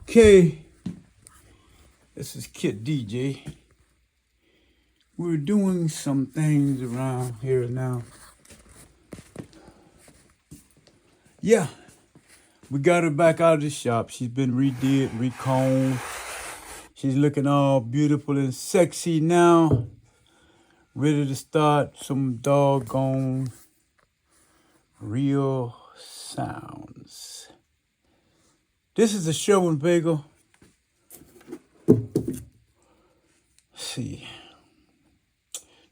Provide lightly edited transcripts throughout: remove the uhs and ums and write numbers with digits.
Okay, this is Kid DJ. We're doing some things around here now. Yeah, we got her back out of the shop. She's been redid, recombed. She's looking all beautiful and sexy now. Ready to start some doggone real sounds. This is the Sherwin Bagel. Let's see.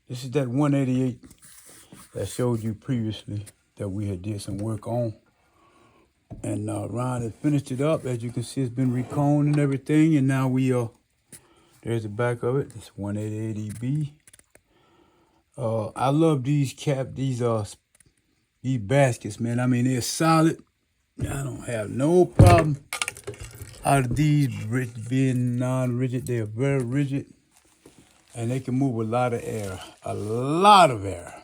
This is that 188 that I showed you previously that we had did some work on. And Ron had finished it up. As you can see, it's been reconed and everything. And now there's the back of it. It's 188EB. I love these these baskets, man. I mean, they're solid. I don't have no problem out of these being non-rigid. They're very rigid. And they can move a lot of air. A lot of air.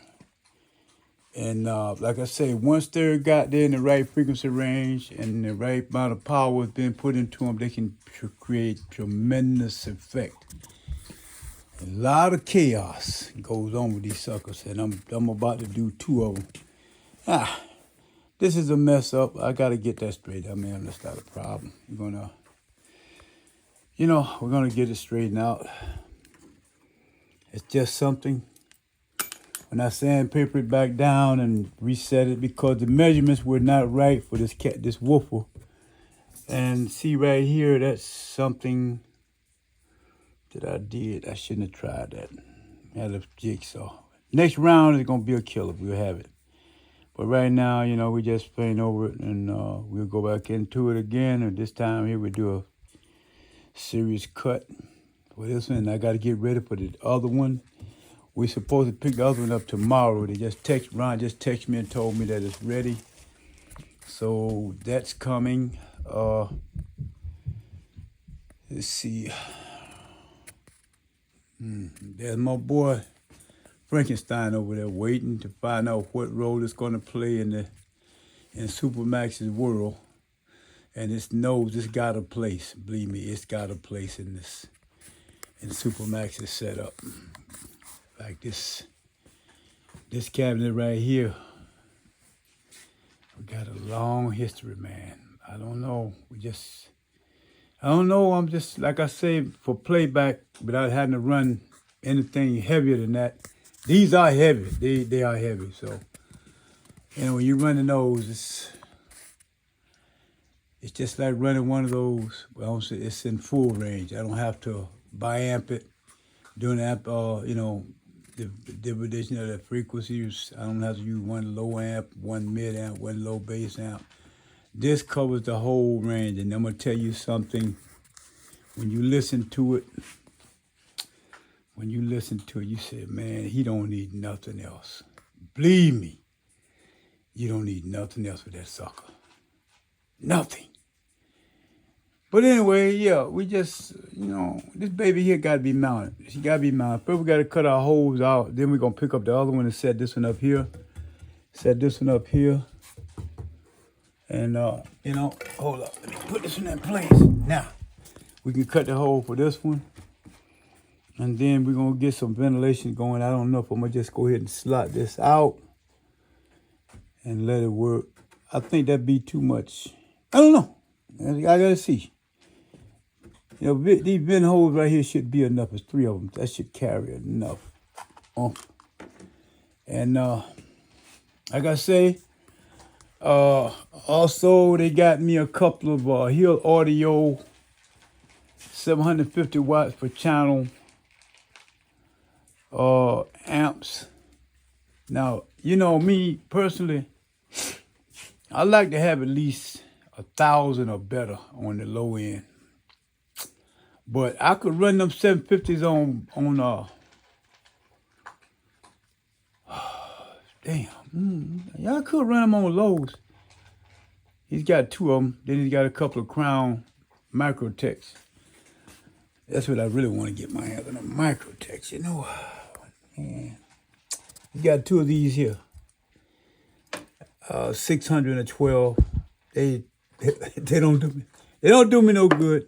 And like I say, once they're got there in the right frequency range and the right amount of power has been put into them, they can create tremendous effect. A lot of chaos goes on with these suckers, and I'm about to do 2 of them. This is a mess up. I got to get that straight. I mean, that's not a problem. We're gonna get it straightened out. It's just something. When I sandpaper it back down and reset it because the measurements were not right for this woofer. And see right here, that's something that I did. I shouldn't have tried that. I had a jigsaw. Next round is gonna be a killer. We'll have it. But right now, we just playing over it, and we'll go back into it again. And this time here we do a serious cut for this one. I got to get ready for the other one. We're supposed to pick the other one up tomorrow. Ron just texted me and told me that it's ready. So that's coming. Let's see. There's my boy Frankenstein over there waiting to find out what role it's going to play in Supermax's world. And it knows it's got a place. Believe me, it's got a place in Supermax's setup. Like this cabinet right here. We got a long history, man. I don't know. I'm just, like I say, for playback, without having to run anything heavier than that. These are heavy. They are heavy. So, when you're running those, it's just like running one of those. Well, it's in full range. I don't have to bi-amp it, doing amp, the division of the frequencies. I don't have to use one low amp, one mid amp, one low bass amp. This covers the whole range, and I'm gonna tell you something. When you listen to it, you say, man, he don't need nothing else. Believe me, you don't need nothing else with that sucker. Nothing. But anyway, yeah, we just, this baby here got to be mounted. She got to be mounted. First, we got to cut our holes out. Then we're going to pick up the other one and set this one up here. And, hold up. Let me put this one in place. Now, we can cut the hole for this one. And then we're going to get some ventilation going. I don't know if I'm going to just go ahead and slot this out and let it work. I think that'd be too much. I don't know. I got to see. These vent holes right here should be enough. There's 3 of them. That should carry enough. And like I say, also they got me a couple of Hill Audio 750 watts per channel amps. Now, me personally, I like to have at least 1,000 or better on the low end. But I could run them 750s on y'all could run them on lows. He's got 2 of them. Then he's got a couple of Crown Microtechs. That's what I really want to get my hands on, a Microtechs, man. He got 2 of these here. 612. They don't do They don't do me no good.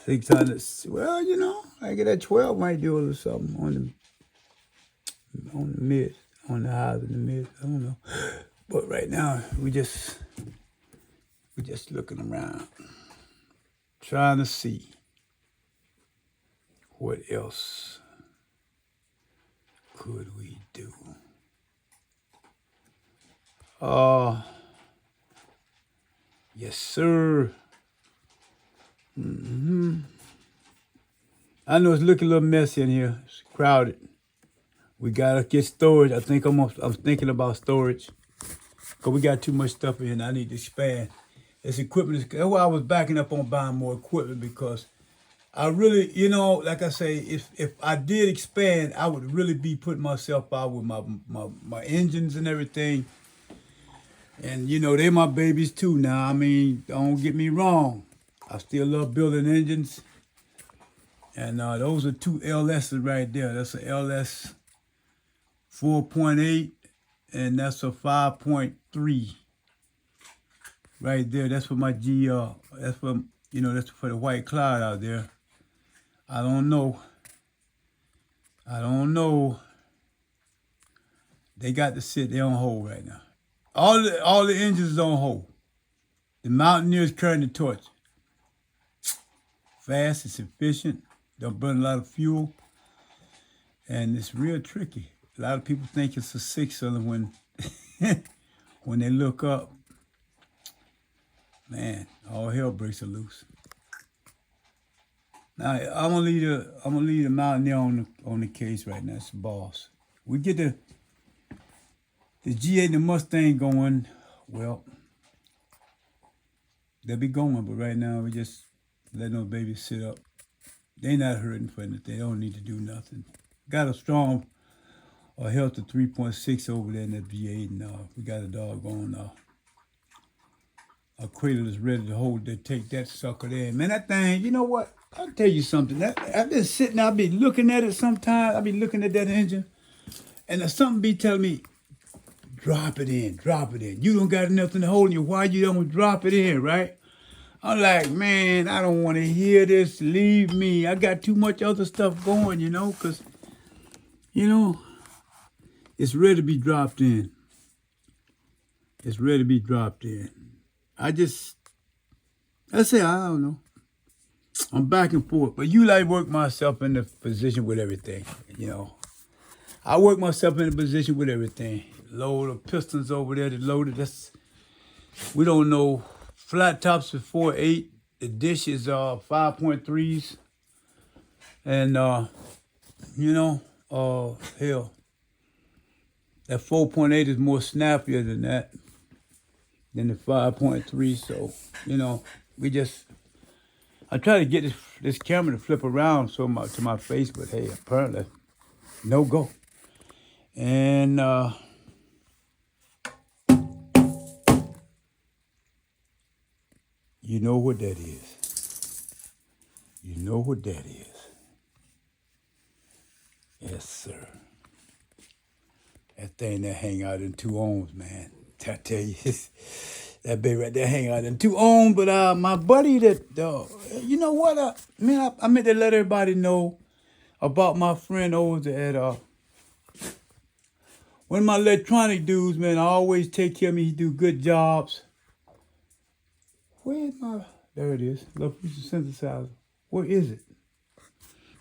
600. Well, you know, I get that 12 might do a little something on the mid, on the highs and the mid. I don't know. But right now, we just looking around, trying to see what else could we do. Yes, sir. I know it's looking a little messy in here. It's crowded. We gotta get storage. I think I'm thinking about storage, cause we got too much stuff in here and I need to expand. This equipment that's why I was backing up on buying more equipment, because I really, you know, like I say, if I did expand, I would really be putting myself out with my engines and everything. And you know, they're my babies too now. I mean, don't get me wrong. I still love building engines. And those are two LSs right there. That's a LS 4.8 and that's a 5.3 right there. That's for my GR. That's for, you know, that's for the white cloud out there. I don't know. They got to sit. They're on hold right now. All the engines is on hold. The Mountaineer's carrying the torch. Fast, it's efficient, don't burn a lot of fuel, and it's real tricky. A lot of people think it's a six-cylinder when when they look up. Man, all hell breaks loose. Now I'm gonna leave the Mountaineer on the case right now. It's the boss. We get the G8 and the Mustang going. Well, they'll be going, but right now we just letting those babies sit up. They not hurting for anything. They don't need to do nothing. Got a strong health of 3.6 over there in that G8, and we got a doggone a cradle is ready to hold that, take that sucker there. Man, that thing, you know what? I'll tell you something. I've been sitting, I'll be looking at it sometimes. I'll be looking at that engine, and there's something be telling me, drop it in. You don't got nothing to hold you. Why you don't drop it in, right? I'm like, man, I don't want to hear this. Leave me. I got too much other stuff going, you know, because, you know, it's ready to be dropped in. It's ready to be dropped in. I say, I don't know. I'm back and forth. But you like work myself in the position with everything, you know. I work myself in the position with everything. Load the pistons over there, loaded. We don't know. Flat tops are 4.8. The dishes are 5.3s. And, you know, hell, that 4.8 is more snappier than that, than the 5.3. So, you know, I try to get this camera to flip around to my face, but hey, apparently, no go. And, you know what that is. You know what that is. Yes, sir. That thing that hang out in 2 ohms, man. I tell you, that baby right there hang out in 2 ohms. But my buddy you know what? I meant to let everybody know about my friend over at one of my electronic dudes, man. I always take care of me. He do good jobs. Where's there it is, low frequency synthesizer. Where is it?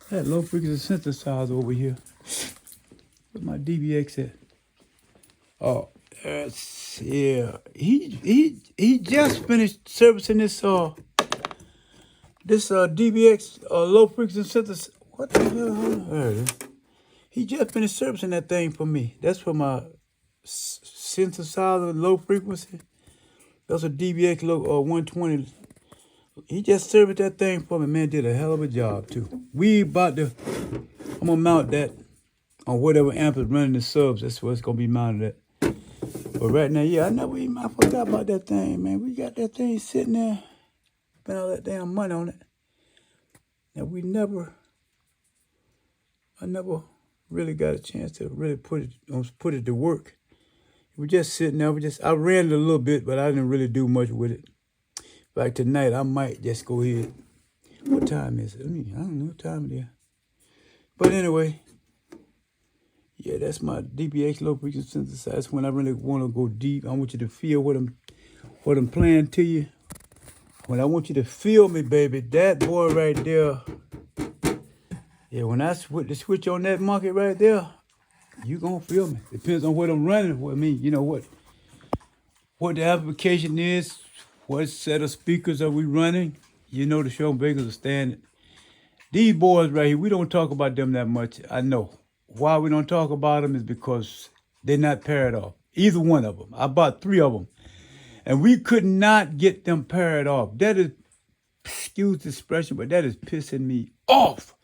That low frequency synthesizer over here. Where's my DBX at? Oh, yeah. He just finished servicing this DBX low frequency synthesizer. What the hell? There it is. He just finished servicing that thing for me. That's for my synthesizer low frequency. That's a DBX 120. He just serviced that thing for me, man. Did a hell of a job too. I'm gonna mount that on whatever amp is running the subs. That's what it's gonna be mounted at. But right now, yeah, I forgot about that thing, man. We got that thing sitting there, spent all that damn money on it, and I never really got a chance to really put it to work. We just sitting there. I ran it a little bit, but I didn't really do much with it. Like tonight, I might just go ahead. What time is it? I don't know what time it is. But anyway, yeah, that's my DBX low frequency synthesizer. When I really want to go deep, I want you to feel what I'm playing to you. When I want you to feel me, baby, that boy right there. Yeah, when I switch on that monkey right there, you gonna feel me. Depends on what I'm running. What I mean, you know what the application is, what set of speakers are we running. You know the show bakers are standing. These boys right here, we don't talk about them that much. I know. Why we don't talk about them is because they're not paired off. Either one of them. I bought 3 of them. And we could not get them paired off. That is, excuse the expression, but that is pissing me off.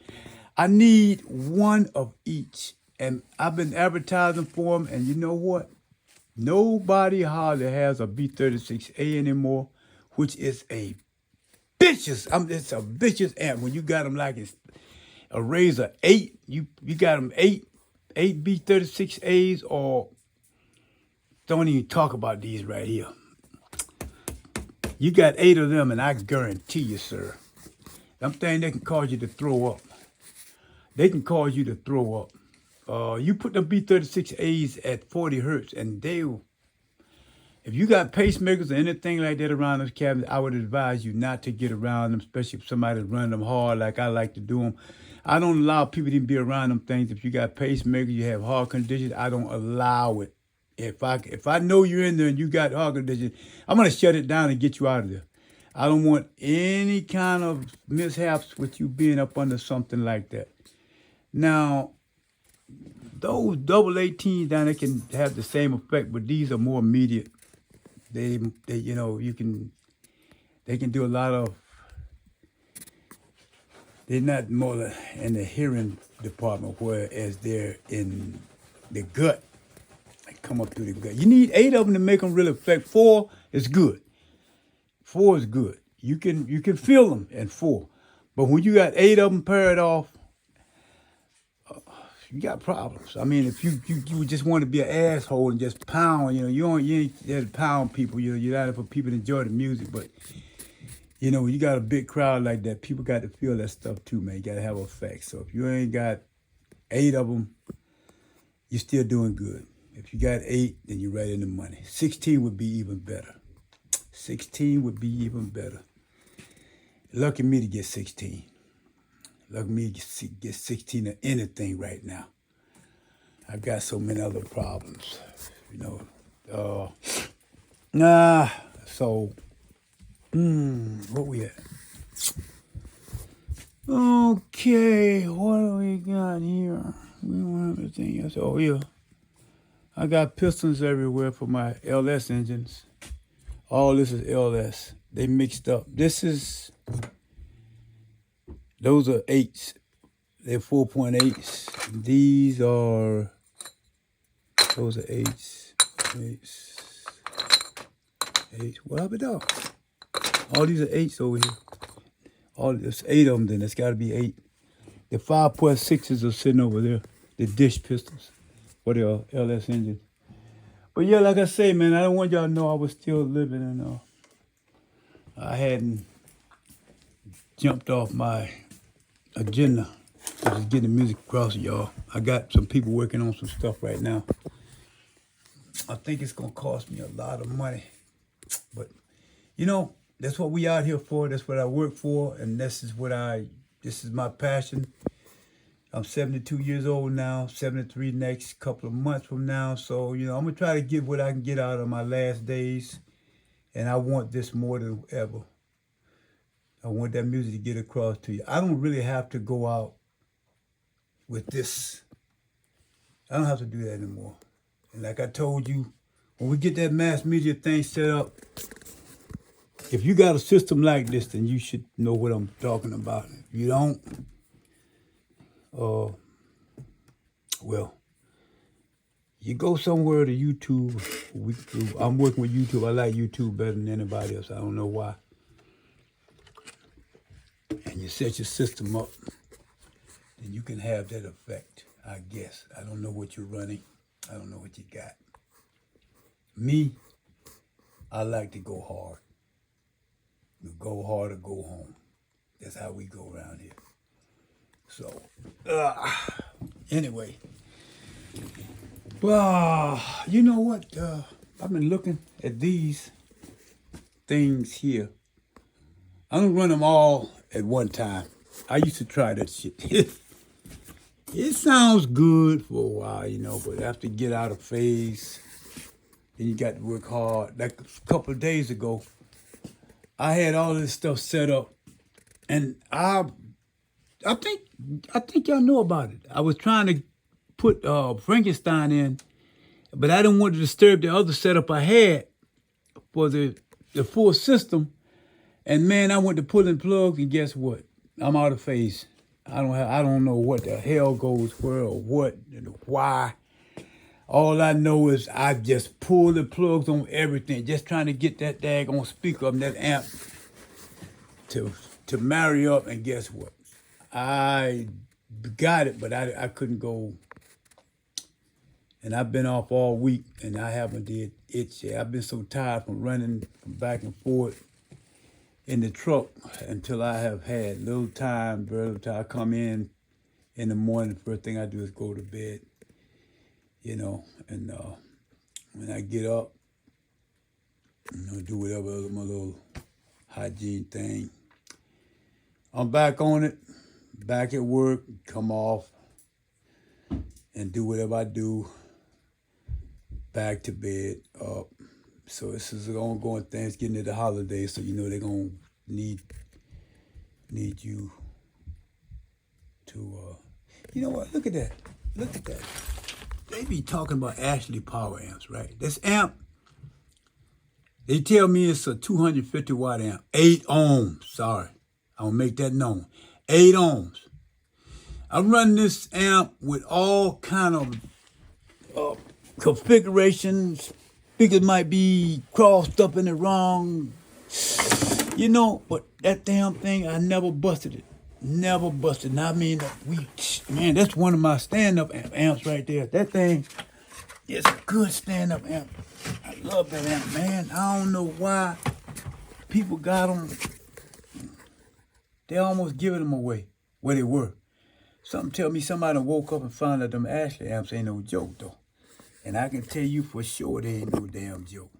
I need one of each. And I've been advertising for them, and you know what? Nobody hardly has a B36A anymore, which is a vicious, it's a vicious amp. When you got them like it's a Razor 8, you got them 8 B36As, or don't even talk about these right here. You got 8 of them, and I guarantee you, sir, them things, they can cause you to throw up. They can cause you to throw up. You put them B36As at 40 hertz, and if you got pacemakers or anything like that around those cabinets, I would advise you not to get around them, especially if somebody's running them hard like I like to do them. I don't allow people to be around them things. If you got pacemakers, you have heart conditions, I don't allow it. If I know you're in there and you got heart conditions, I'm going to shut it down and get you out of there. I don't want any kind of mishaps with you being up under something like that. Now, those double 18s down there can have the same effect, but these are more immediate. They you know, they can do a lot of, they're not more in the hearing department, whereas they're in the gut. They come up through the gut. You need 8 of them to make them really affect. 4 is good. 4 is good. You can feel them in 4. But when you got 8 of them paired off, you got problems. I mean, if you just want to be an asshole and just pound, you ain't there to pound people. You're not there for people to enjoy the music. But, when you got a big crowd like that, people got to feel that stuff too, man. You got to have effect. So if you ain't got 8 of them, you're still doing good. If you got 8, then you're right in the money. 16 would be even better. 16 would be even better. Lucky me to get 16. Lucky me to get 16 of anything right now. I've got so many other problems, So, what we at? Okay, what do we got here? We don't have anything else. Oh, yeah. I got pistons everywhere for my LS engines. All this is LS. They mixed up. Those are 8s. They're 4.8s. Those are 8s. 8s. What happened though? All these are 8s over here. There's 8 of them then. It's got to be 8. The 5.6s are sitting over there. The dish pistols. What are LS engines. But yeah, like I say, man, I don't want y'all to know I was still living and I hadn't jumped off my agenda. I'm just getting the music across to y'all. I got some people working on some stuff right now. I think it's gonna cost me a lot of money. But that's what we out here for. That's what I work for, and this is my passion. I'm 72 years old now, 73 next couple of months from now. So, I'm gonna try to get what I can get out of my last days. And I want this more than ever. I want that music to get across to you. I don't really have to go out with this. I don't have to do that anymore. And like I told you, when we get that mass media thing set up, if you got a system like this, then you should know what I'm talking about. If you don't, you go somewhere to YouTube. I'm working with YouTube. I like YouTube better than anybody else. I don't know why. And you set your system up, then you can have that effect, I guess. I don't know what you're running. I don't know what you got. Me, I like to go hard. Go hard or go home. That's how we go around here. So, anyway, well, you know what? I've been looking at these things here. I'm gonna run them all at one time. I used to try that shit. It sounds good for a while, but after you get out of phase, then you got to work hard. Like a couple of days ago, I had all this stuff set up, and I think I think y'all know about it. I was trying to put Frankenstein in, but I didn't want to disturb the other setup I had for the full system. And man, I went to pulling plugs, and guess what? I'm out of phase. I don't know what the hell goes where or what and why. All I know is I just pull the plugs on everything, just trying to get that daggone speaker up, that amp to marry up. And guess what? I got it, but I couldn't go. And I've been off all week, and I haven't did it yet. I've been so tired from running back and forth in the truck until I have had little time, very little time. I come in the morning, first thing I do is go to bed, and when I get up, do whatever my little hygiene thing. I'm back on it, back at work, come off, and do whatever I do, back to bed, up. So this is an ongoing thing. It's getting to the holidays, so they're gonna need you to. You know what? Look at that. Look at that. They be talking about Ashley power amps, right? This amp, they tell me it's a 250 watt amp, 8 ohms. Sorry, I'll make that known. 8 ohms. I'm running this amp with all kind of configurations. Speakers might be crossed up in the wrong, but that damn thing, I never busted it. Never busted. And I mean, man, that's one of my stand-up amps right there. That thing is a good stand-up amp. I love that amp, man. I don't know why people got them. They almost giving them away where they were. Something tell me somebody woke up and found out them Ashley amps ain't no joke, though. And I can tell you for sure they ain't no damn joke.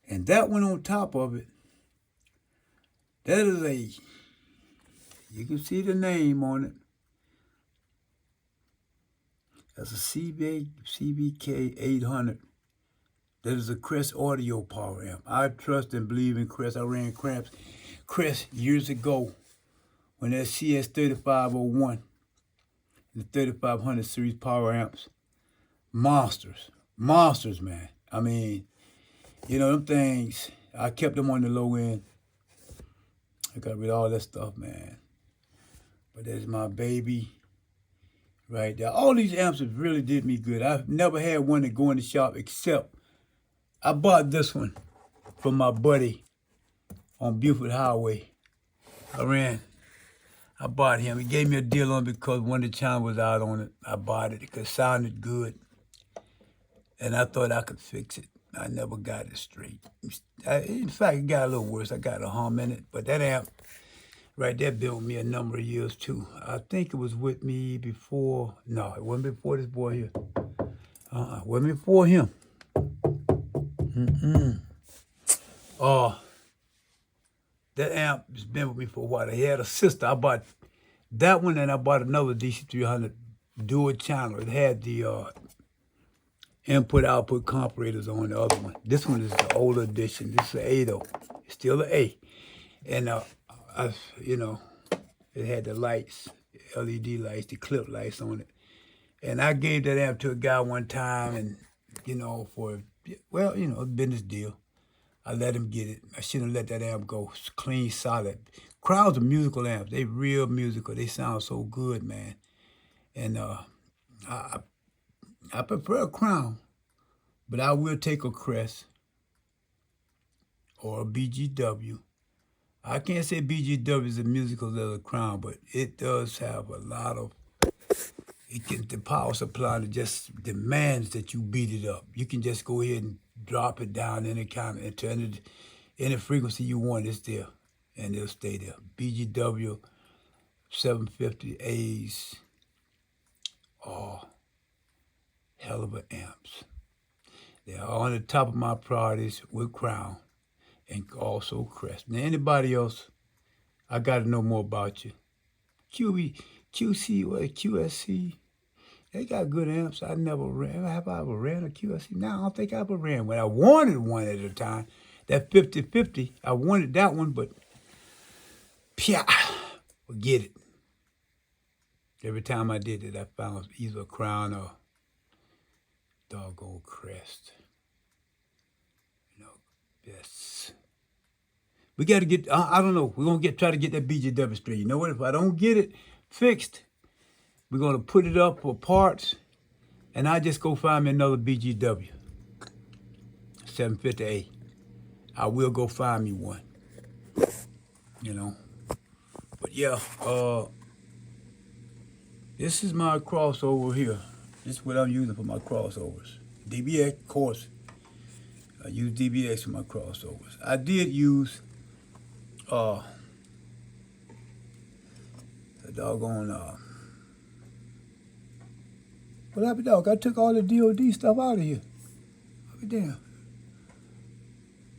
And that one on top of it, that is you can see the name on it. That's a CBK 800. That is a Crest audio power amp. I trust and believe in Crest. I ran Crest years ago when that CS 3501, the 3500 series power amps. Monsters, man. I mean, them things, I kept them on the low end. I got rid of all that stuff, man. But that's my baby right there. All these amps have really did me good. I've never had one to go in the shop except I bought this one from my buddy on Buford Highway. I bought him. He gave me a deal on it because one of the channels was out on it. I bought it because it sounded good. And I thought I could fix it. I never got it straight. In fact, it got a little worse. I got a hum in it. But that amp right there been with me a number of years, too. I think it was with me before. No, it wasn't before this boy here. It wasn't before him. That amp has been with me for a while. He had a sister. I bought that one, and I bought another DC300 dual channel. It had the input-output comparators on the other one. This one is the older edition. This is an A, though. It's still an A. And, it had the lights, LED lights, the clip lights on it. And I gave that amp to a guy one time, and, for, a business deal. I let him get it. I shouldn't have let that amp go. It's clean, solid. Crowds are musical amps. They real musical. They sound so good, man. And I prefer a Crown, but I will take a Crest or a BGW. I can't say BGW is as musical as a Crown, but it does have a lot of, the power supply that just demands that you beat it up. You can just go ahead and drop it down any kind of, and turn it, Any frequency you want, it's there. And it'll stay there. BGW 750As are hell of a amps. They are on the top of my priorities with Crown and also Crest. Now, anybody else, I got to know more about you. QC, what, QSC, they got good amps. I never ran. Have I ever ran a QSC? No, I don't think I ever ran one. I wanted one at a time. That 50-50, I wanted that one, but forget it. Every time I did it, I found either a Crown or doggone Crest. You know, yes. We got to get, I don't know, we're going to try to get that BGW straight. You know what? If I don't get it fixed, we're going to put it up for parts, and I just go find me another BGW. 750A. I will go find me one. You know. But yeah, this is my crossover here. This is what I'm using for my crossovers. DBX, of course. I use DBX for my crossovers. I did use the doggone what happened, dog? I took all the DOD stuff out of here. Damn.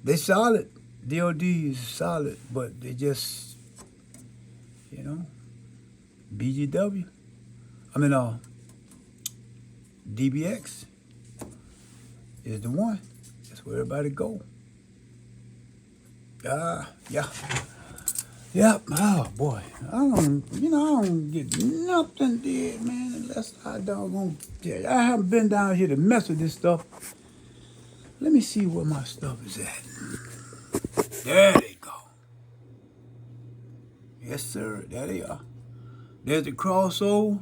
They solid. DOD is solid, but they just, you know, BGW. I mean, DBX is the one. That's where everybody go. Yeah. Yep. Oh boy, I don't get nothing did, man, unless I doggone. I haven't been down here to mess with this stuff. Let me see where my stuff is at. There they go. Yes, sir. There they are. There's the crossover,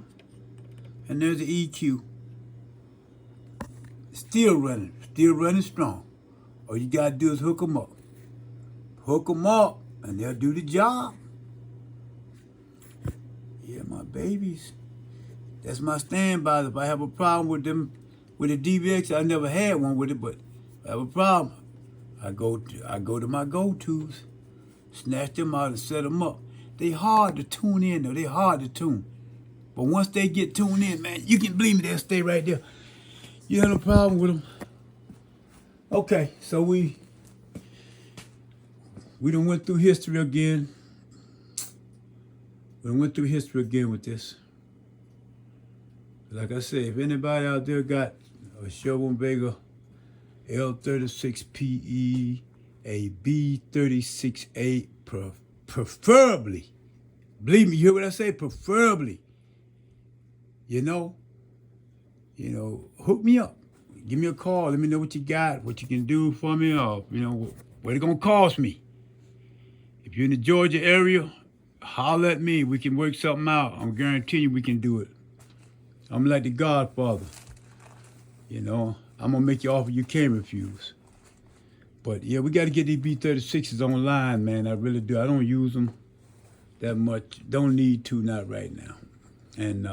and there's the EQ. Still running strong. All you gotta do is hook them up. Hook them up, and they'll do the job. Yeah, my babies. That's my standby. If I have a problem with them, with the DBX, I never had one with it, but if I have a problem, I go to my go-tos, snatch them out and set them up. They hard to tune in, though. They hard to tune. But once they get tuned in, man, you can believe me, they'll stay right there. You have no problem with them. Okay, so we done went through history again. We done went through history again with this. Like I say, if anybody out there got a Sherwin Vega L36PE, a B36A, preferably, believe me, you hear what I say? Preferably, you know, hook me up. Give me a call. Let me know what you got, what you can do for me, or, what it's going to cost me. If you're in the Georgia area, holler at me. We can work something out. I'm guaranteeing you we can do it. I'm like the Godfather. I'm going to make you offer you can't refuse. But, yeah, we got to get these B36s online, man. I really do. I don't use them that much. Don't need to, not right now. And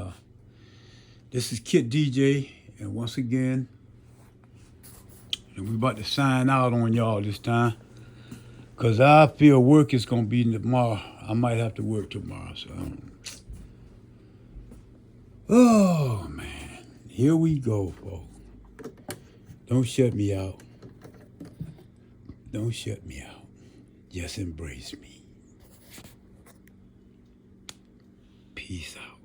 this is Kid DJ. And once again, we're about to sign out on y'all this time. Because I feel work is going to be tomorrow. I might have to work tomorrow. So, oh, man. Here we go, folks. Don't shut me out. Don't shut me out. Just embrace me. Peace out.